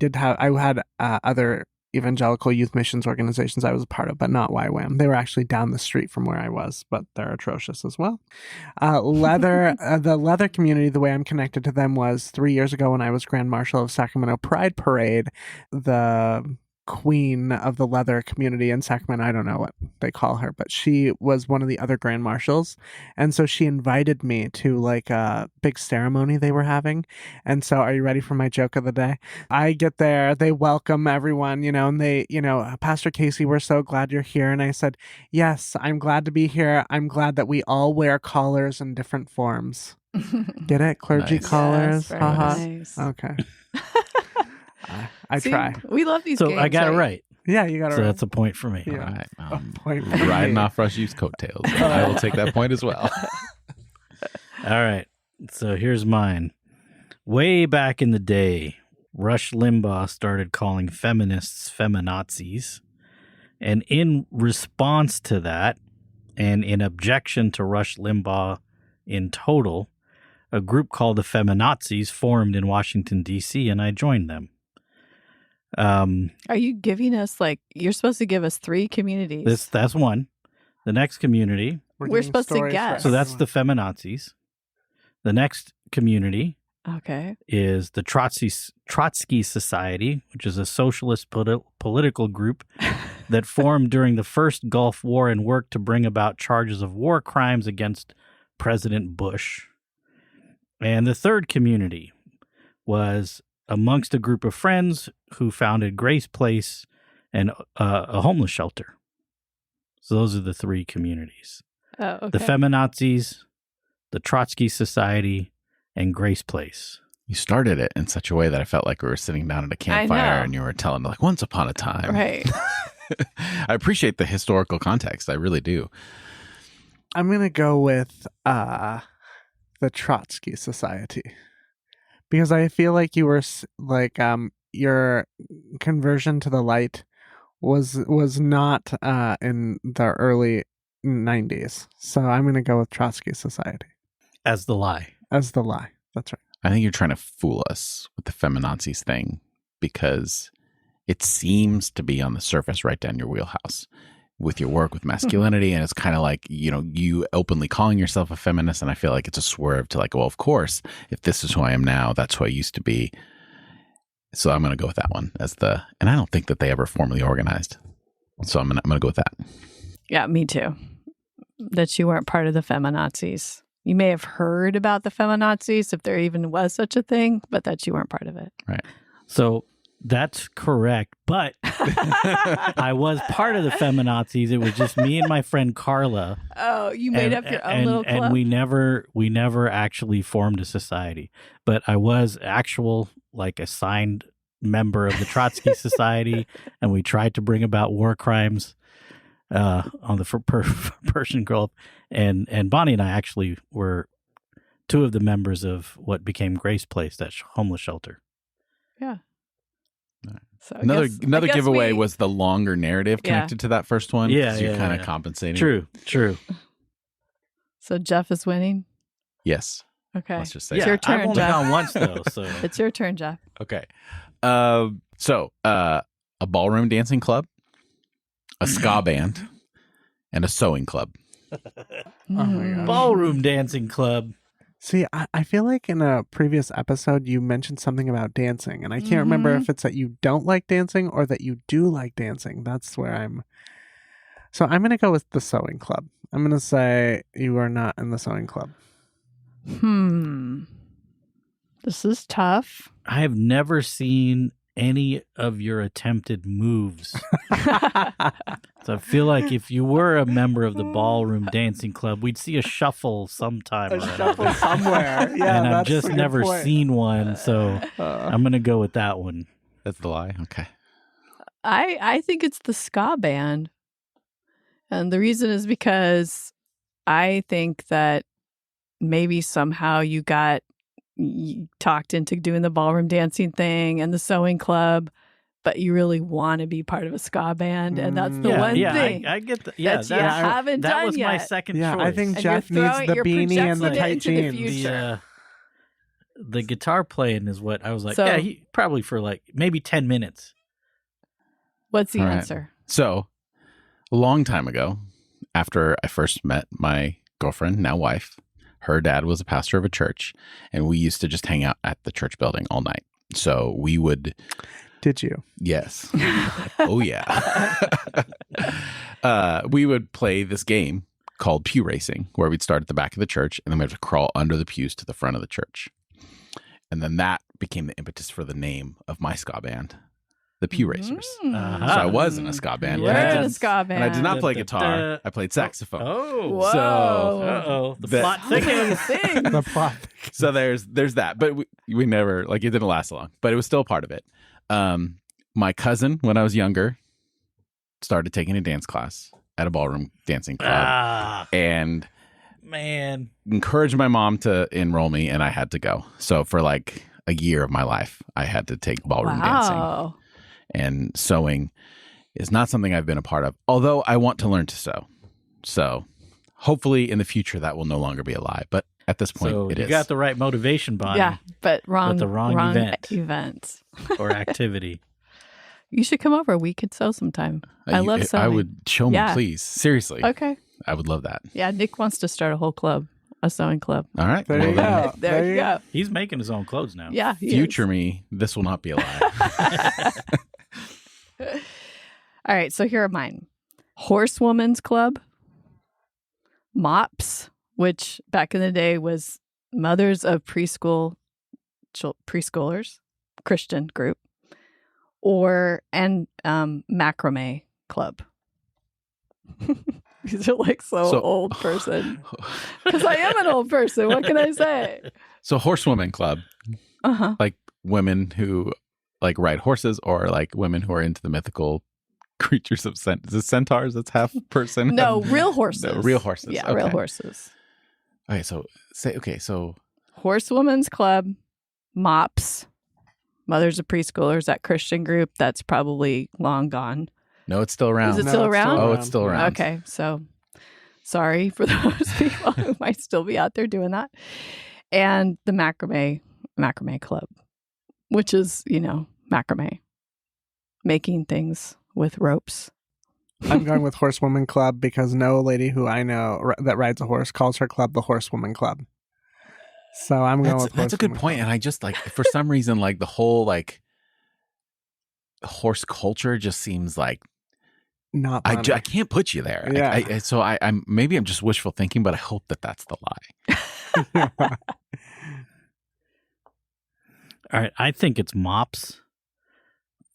had other evangelical youth missions organizations I was a part of, but not YWAM. They were actually down the street from where I was, but they're atrocious as well. The leather community, the way I'm connected to them was 3 years ago when I was Grand Marshal of Sacramento Pride Parade. The queen of the leather community in Sacramento, I don't know what they call her, but she was one of the other grand marshals, and so she invited me to like a big ceremony they were having. And so, are you ready for my joke of the day? I get there, they welcome everyone, and they, Pastor Casey, we're so glad you're here. And I said, yes, I'm glad to be here. I'm glad that we all wear collars in different forms. Get it? Clergy Nice. collars. Yes, Haha. nice. Okay. I See, try. We love these So games. I got it right. Yeah, you got it So right. that's a point for me. Yeah. All right. A point for Riding me. off Rajiv's coattails. I will take that point as well. All right. So here's mine. Way back in the day, Rush Limbaugh started calling feminists feminazis. And in response to that, and in objection to Rush Limbaugh in total, a group called the Feminazis formed in Washington, D.C., and I joined them. Are you giving us you're supposed to give us 3 communities? That's one. The next community, We're getting supposed to stories guess. so for that's the Feminazis. The next community Okay. is the Trotsky Society, which is a socialist political group that formed during the first Gulf War and worked to bring about charges of war crimes against President Bush. And the third community was amongst a group of friends who founded Grace Place and a homeless shelter. So those are the three communities. Oh, okay. The Feminazis, the Trotsky Society, and Grace Place. You started it in such a way that I felt like we were sitting down at a campfire and you were telling like once upon a time. Right. I appreciate the historical context. I really do. I'm gonna go with the Trotsky Society because I feel like you were like your conversion to the light was not in the early 90s. So I'm gonna go with Trotsky Society As the lie. as the lie. That's right. I think you're trying to fool us with the feminazis thing because it seems to be on the surface right down your wheelhouse with your work with masculinity. And it's kind of like, you openly calling yourself a feminist. And I feel like it's a swerve to like, well, of course, if this is who I am now, that's who I used to be. So I'm going to go with that one and I don't think that they ever formally organized. So I'm going to go with that. Yeah, me too. That you weren't part of the feminazis. You may have heard about the feminazis if there even was such a thing, but that you weren't part of it. Right. So that's correct. But I was part of the feminazis. It was just me and my friend Carla. Oh, you made up your own little club? And we never actually formed a society. But I was like assigned member of the Trotsky Society, and we tried to bring about war crimes on the Persian Gulf. And Bonnie and I actually were two of the members of what became Grace Place, that homeless shelter. Yeah. So Another I guess giveaway was the longer narrative connected to that first one. Yeah, 'cause you're yeah, kind of yeah. compensating. True. So Jeff is winning? Yes. Okay. Let's just say It's Yeah, your turn, I've only Jeff. gone once though, so It's your turn, Jeff. Okay. So a ballroom dancing club, a ska band, and a sewing club. my gosh. ballroom dancing club. See, I feel like in a previous episode you mentioned something about dancing, and I can't remember if it's that you don't like dancing or that you do like dancing. That's where I'm. So I'm going to go with the sewing club. I'm going to say you are not in the sewing club. This is tough. I have never seen any of your attempted moves. So I feel like if you were a member of the ballroom dancing club, we'd see a shuffle sometime. or another. somewhere. Yeah, And I've that's just a good never point. seen one, so I'm going to go with that one. That's the lie. Okay. I think it's the ska band. And the reason is because I think that maybe somehow you talked into doing the ballroom dancing thing and the sewing club, but you really want to be part of a ska band, and that's the one thing I get that. Yeah, that you haven't that done was yet. my second Yeah, choice. I think And Jeff you're needs throwing- the you're beanie and the projecting tight it into the jeans. future. The guitar playing is what I was like, So- he probably for like maybe 10 minutes. What's the All right. answer? So a long time ago, after I first met my girlfriend, now wife, her dad was a pastor of a church, and we used to just hang out at the church building all night. So we would. Did you? Yes. Oh, yeah. We would play this game called pew racing, where we'd start at the back of the church, and then we have to crawl under the pews to the front of the church. And then that became the impetus for the name of my ska band, the Pew Racers. Uh-huh. So I was in a ska band. You but were I in a didn't- ska band. And I did not play Da, da, guitar. da. I played saxophone. Oh. Whoa. So- Uh-oh. The That- plot So many thickens. things. The plot. So there's that, but we never, like, it didn't last long, but it was still part of it. My cousin, when I was younger, started taking a dance class at a ballroom dancing club Ah, and man. encouraged my mom to enroll me, and I had to go. So for like a year of my life, I had to take ballroom dancing, Wow. and sewing is not something I've been a part of, although I want to learn to sew. So hopefully in the future that will no longer be a lie, but at this point So it you is. got the right motivation, Bonnie, Yeah, but wrong. the wrong event. or activity. You should come over. We could sew sometime. I love sewing. I would show me, Yeah. please. Seriously. Okay. I would love that. Yeah, Nick wants to start a whole club, a sewing club. All right. There well you then, go. There you go. He's making his own clothes now. Yeah. he future me, this will not be a lie. is. All right. So here are mine: Horsewoman's Club, Mops, which back in the day was Mothers of Preschoolers, Christian group, and Macrame Club. These are like so old person. Because I am an old person. What can I say? So Horsewoman Club, like women who like ride horses, or like women who are into the mythical creatures of is it centaurs? That's half person. No, real horses. No, real horses. Yeah, real horses. Okay, so Horsewoman's Club, MOPS, Mothers of Preschoolers, that Christian group that's probably long gone. No, it's still around. Is it still around? Oh, it's still around. Okay, so sorry for those people who might still be out there doing that. And the Macrame Club, which is, macrame, making things with ropes. I'm going with Horsewoman Club because no lady who I know that rides a horse calls her club the Horsewoman Club. So I'm going with That's a good point. And I just like, for some reason, like the whole like horse culture just seems like not. I can't put you there. Yeah. So I'm maybe I'm just wishful thinking, but I hope that that's the lie. All right, I think it's MOPS.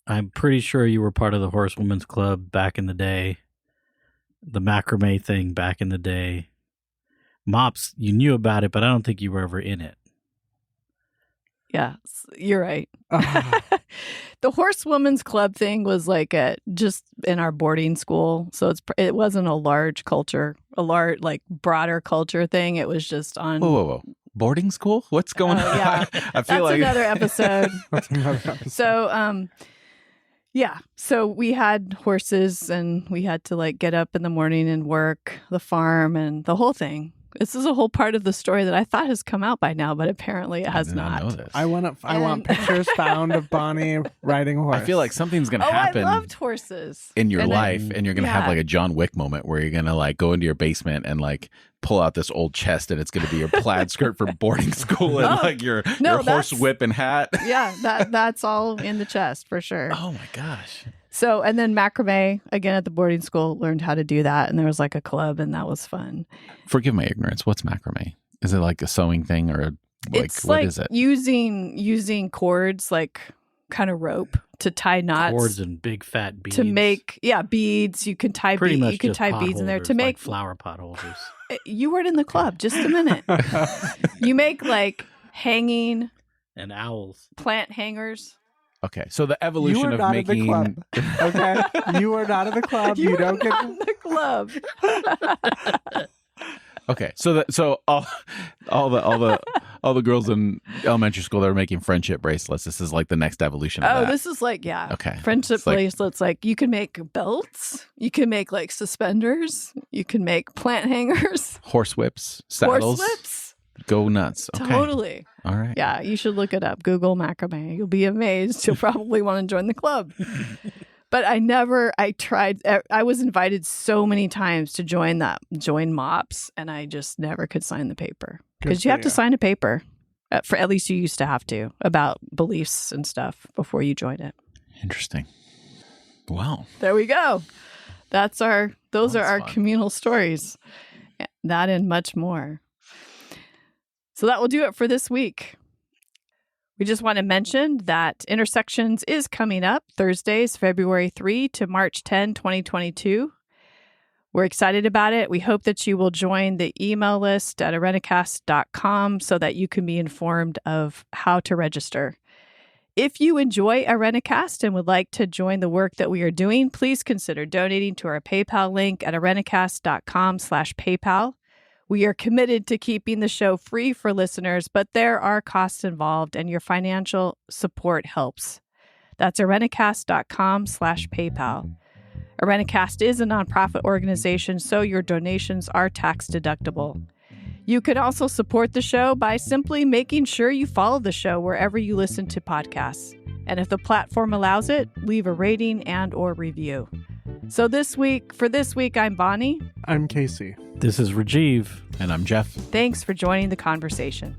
I'm pretty sure you were part of the Horsewomen's Club back in the day. The macrame thing back in the day. MOPS, you knew about it, but I don't think you were ever in it. Yeah, you're right. The Horsewomen's Club thing was like just in our boarding school, so it wasn't a large culture, like broader culture thing. It was just on. Whoa. Boarding school? What's going on? Yeah. I feel like another episode. So, so we had horses and we had to like get up in the morning and work the farm and the whole thing. This is a whole part of the story that I thought has come out by now, but apparently it has not. know this. I want pictures found of Bonnie riding a horse. I feel like something's going to happen. I loved horses in your life, and you're going to have like a John Wick moment where you're going to like go into your basement and like pull out this old chest, and it's going to be your plaid skirt for boarding school and like your horse whip and hat. Yeah, that's all in the chest for sure. Oh my gosh. So, and then macrame, again at the boarding school, learned how to do that. And there was like a club and that was fun. Forgive my ignorance. What's macrame? Is it like a sewing thing or it's what like is it? Using cords, like kind of rope to tie knots. Cords and big fat beads. To make, beads. You can tie beads. You can tie beads in there to make like flower pot holders. You weren't in the club. Just a minute. You make like hanging and owls. Plant hangers. Okay, so the evolution of making. Okay, you are not in the club. You don't get in the club. Okay, so all the girls in elementary school that are making friendship bracelets. This is like the next evolution of that. This is like Okay, friendship bracelets. Like you can make belts. You can make like suspenders. You can make plant hangers. Horse whips, saddles. Horse whips. Go nuts. Okay. Totally. All right. Yeah, you should look it up. Google macrame. You'll be amazed. You'll probably want to join the club. But I tried. I was invited so many times to join MOPS, and I just never could sign the paper. Because you have to sign a paper. At least you used to have to, about beliefs and stuff before you join it. Interesting. Wow. There we go. Those are our fun. Communal stories. That and much more. So that will do it for this week. We just want to mention that Intersections is coming up Thursdays, February 3 to March 10, 2022. We're excited about it. We hope that you will join the email list at arenacast.com so that you can be informed of how to register. If you enjoy Arenacast and would like to join the work that we are doing, please consider donating to our PayPal link at arenacast.com/PayPal. We are committed to keeping the show free for listeners, but there are costs involved and your financial support helps. That's arenacast.com/PayPal. Arenacast is a nonprofit organization, so your donations are tax deductible. You can also support the show by simply making sure you follow the show wherever you listen to podcasts. And if the platform allows it, leave a rating and or review. So for this week, I'm Bonnie. I'm Casey. This is Rajiv. And I'm Jeff. Thanks for joining the conversation.